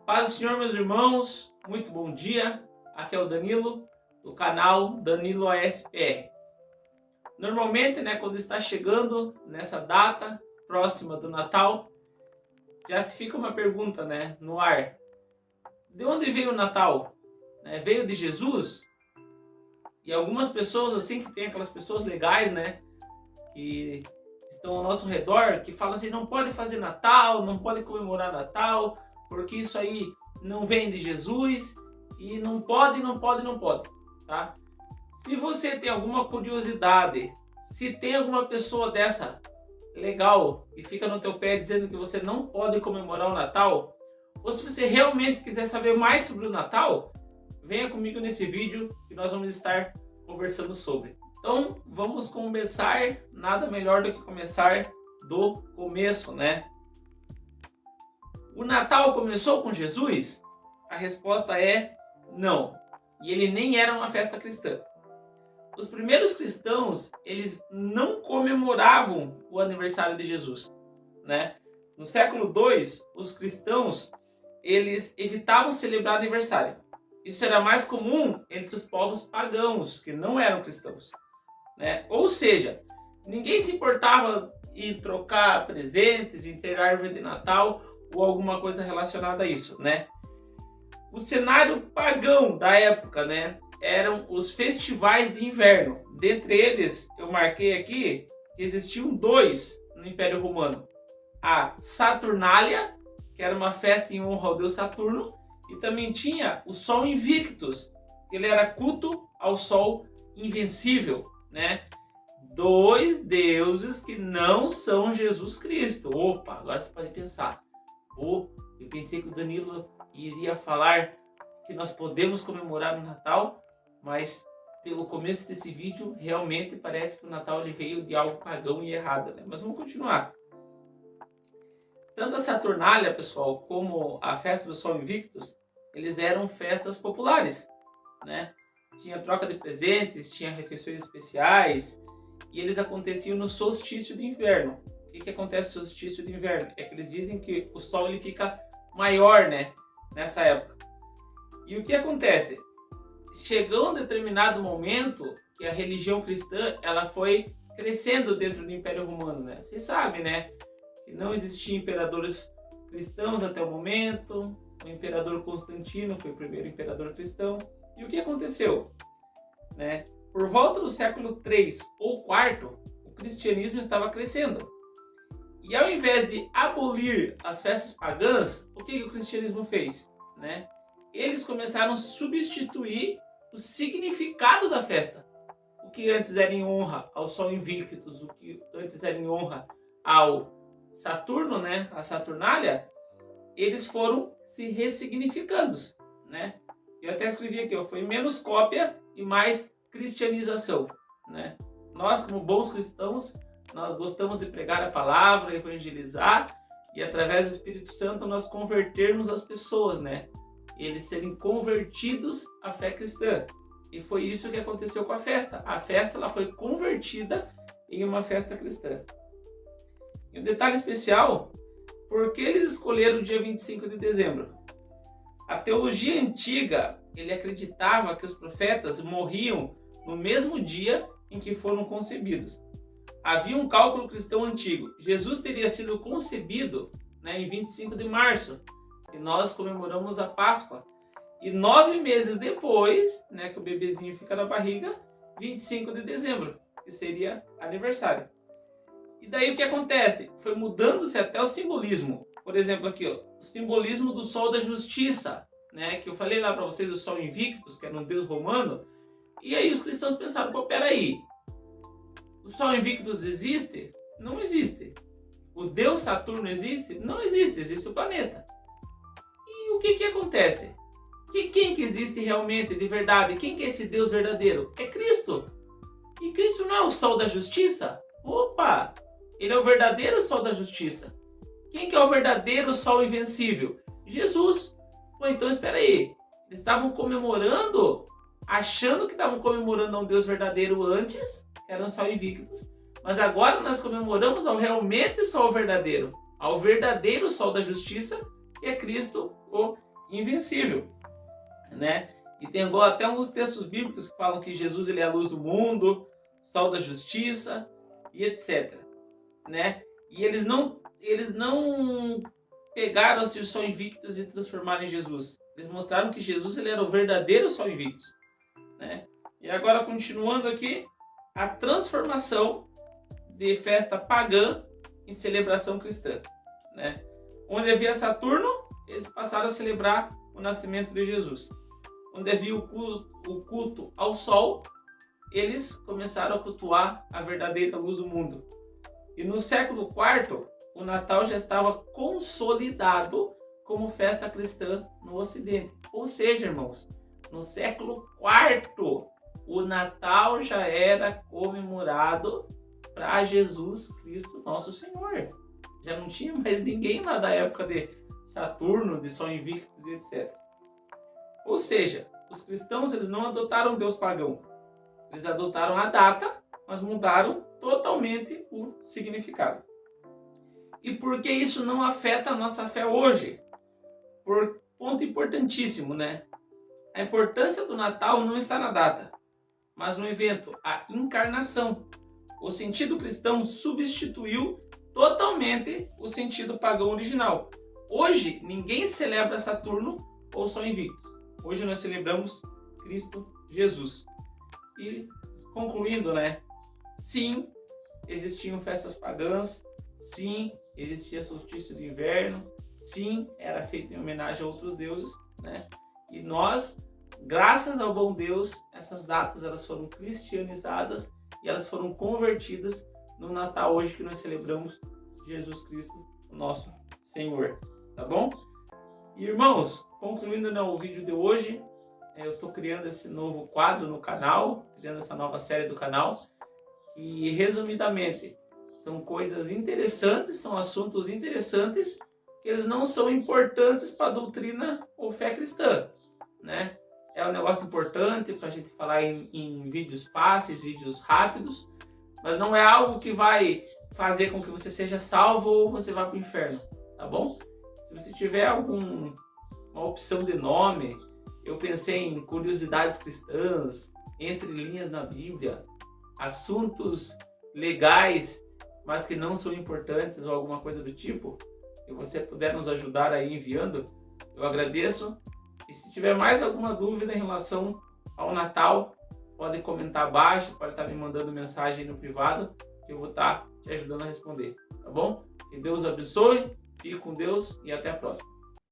Paz do Senhor, meus irmãos, muito bom dia. Aqui é o Danilo, do canal Danilo ASPR. Normalmente, quando está chegando nessa data próxima do Natal, já se fica uma pergunta, no ar. De onde veio o Natal? Veio de Jesus? E algumas pessoas, assim, que tem aquelas pessoas legais, que estão ao nosso redor, que falam assim, não pode fazer Natal, não pode comemorar Natal, porque isso aí não vem de Jesus e não pode, tá? Se você tem alguma curiosidade, se tem alguma pessoa dessa legal e fica no teu pé dizendo que você não pode comemorar o Natal, ou se você realmente quiser saber mais sobre o Natal, venha comigo nesse vídeo que nós vamos estar conversando sobre. Então, vamos começar, nada melhor do que começar do começo, O Natal começou com Jesus? A resposta é não. E ele nem era uma festa cristã. Os primeiros cristãos, eles não comemoravam o aniversário de Jesus, No século II, os cristãos, eles evitavam celebrar aniversário. Isso era mais comum entre os povos pagãos, que não eram cristãos, Ou seja, ninguém se importava em trocar presentes, em ter árvore de Natal ou alguma coisa relacionada a isso, O cenário pagão da época, eram os festivais de inverno. Dentre eles, eu marquei aqui que existiam dois no Império Romano. A Saturnália, que era uma festa em honra ao deus Saturno, e também tinha o Sol Invictus, que ele era culto ao Sol Invencível, Dois deuses que não são Jesus Cristo. Opa, agora você pode pensar. Eu pensei que o Danilo iria falar que nós podemos comemorar o Natal, mas pelo começo desse vídeo, realmente parece que o Natal ele veio de algo pagão e errado, Mas vamos continuar. Tanto a Saturnália, pessoal, como a festa do Sol Invictus, eles eram festas populares, Tinha troca de presentes, tinha refeições especiais, e eles aconteciam no solstício de inverno. O que acontece no solstício de inverno? É que eles dizem que o sol ele fica maior, nessa época. E o que acontece? Chegou um determinado momento que a religião cristã ela foi crescendo dentro do Império Romano, Vocês sabem, que não existiam imperadores cristãos até o momento. O imperador Constantino foi o primeiro imperador cristão. E o que aconteceu? Por volta do século III ou IV, o cristianismo estava crescendo. E ao invés de abolir as festas pagãs, o que o cristianismo fez? Eles começaram a substituir o significado da festa. O que antes era em honra ao Sol Invictus, o que antes era em honra ao Saturno, a Saturnália, eles foram se ressignificando, Eu até escrevi aqui, foi menos cópia e mais cristianização, Nós, como bons cristãos, nós gostamos de pregar a palavra, evangelizar e através do Espírito Santo nós convertermos as pessoas, Eles serem convertidos à fé cristã. E foi isso que aconteceu com a festa. A festa ela foi convertida em uma festa cristã. E um detalhe especial, por que eles escolheram o dia 25 de dezembro? A teologia antiga, ele acreditava que os profetas morriam no mesmo dia em que foram concebidos. Havia um cálculo cristão antigo. Jesus teria sido concebido em 25 de março, que nós comemoramos a Páscoa. E 9 meses depois, que o bebezinho fica na barriga, 25 de dezembro, que seria aniversário. E daí o que acontece? Foi mudando-se até o simbolismo. Por exemplo, aqui, o simbolismo do Sol da Justiça, que eu falei lá para vocês, o Sol Invictus, que era um deus romano. E aí os cristãos pensaram, peraí, o Sol Invictus existe? Não existe. O deus Saturno existe? Não existe, existe o planeta. E o que acontece? Quem que existe realmente, de verdade? Quem que é esse Deus verdadeiro? É Cristo. E Cristo não é o Sol da Justiça? Opa! Ele é o verdadeiro Sol da Justiça. Quem que é o verdadeiro Sol Invencível? Jesus. Então espera aí. Eles estavam comemorando, achando que estavam comemorando a um Deus verdadeiro antes, que era o Sol Invictus, mas agora nós comemoramos ao realmente Sol verdadeiro, ao verdadeiro Sol da Justiça, que é Cristo, o invencível, né? E tem igual até uns textos bíblicos que falam que Jesus ele é a luz do mundo, sol da justiça e etc, né? E eles não pegaram assim, o sol invictus e transformaram em Jesus. Eles mostraram que Jesus ele era o verdadeiro sol invictus, né? E agora continuando aqui, a transformação de festa pagã em celebração cristã, né? Onde havia Saturno, eles passaram a celebrar o nascimento de Jesus. Onde havia o culto ao sol, eles começaram a cultuar a verdadeira luz do mundo. E no século IV, o Natal já estava consolidado como festa cristã no Ocidente. Ou seja, irmãos, no século IV, o Natal já era comemorado para Jesus Cristo, nosso Senhor. Já não tinha mais ninguém lá da época de Saturno, de Sol Invictus e etc. Ou seja, os cristãos eles não adotaram Deus pagão. Eles adotaram a data, mas mudaram totalmente o significado. E por que isso não afeta a nossa fé hoje? Por ponto importantíssimo, né? A importância do Natal não está na data, mas no evento, a encarnação. O sentido cristão substituiu totalmente o sentido pagão original. Hoje, ninguém celebra Saturno ou Sol Invictus. Hoje nós celebramos Cristo Jesus. E concluindo, né? Sim, existiam festas pagãs. Sim, existia solstício de inverno. Sim, era feito em homenagem a outros deuses, né? E nós, graças ao bom Deus, essas datas elas foram cristianizadas e elas foram convertidas no Natal hoje que nós celebramos Jesus Cristo, o nosso Senhor, tá bom? E, irmãos, concluindo, né, o vídeo de hoje, eu estou criando esse novo quadro no canal, criando essa nova série do canal, e resumidamente, são coisas interessantes, são assuntos interessantes, que eles não são importantes para a doutrina ou fé cristã, né? É um negócio importante para a gente falar em vídeos fáceis, vídeos rápidos, mas não é algo que vai fazer com que você seja salvo ou você vá para o inferno, tá bom? Se você tiver uma opção de nome, eu pensei em curiosidades cristãs, entre linhas na Bíblia, assuntos legais, mas que não são importantes ou alguma coisa do tipo, e você puder nos ajudar aí enviando, eu agradeço. E se tiver mais alguma dúvida em relação ao Natal, pode comentar abaixo, pode estar me mandando mensagem no privado, que eu vou estar te ajudando a responder, tá bom? Que Deus abençoe, fique com Deus e até a próxima.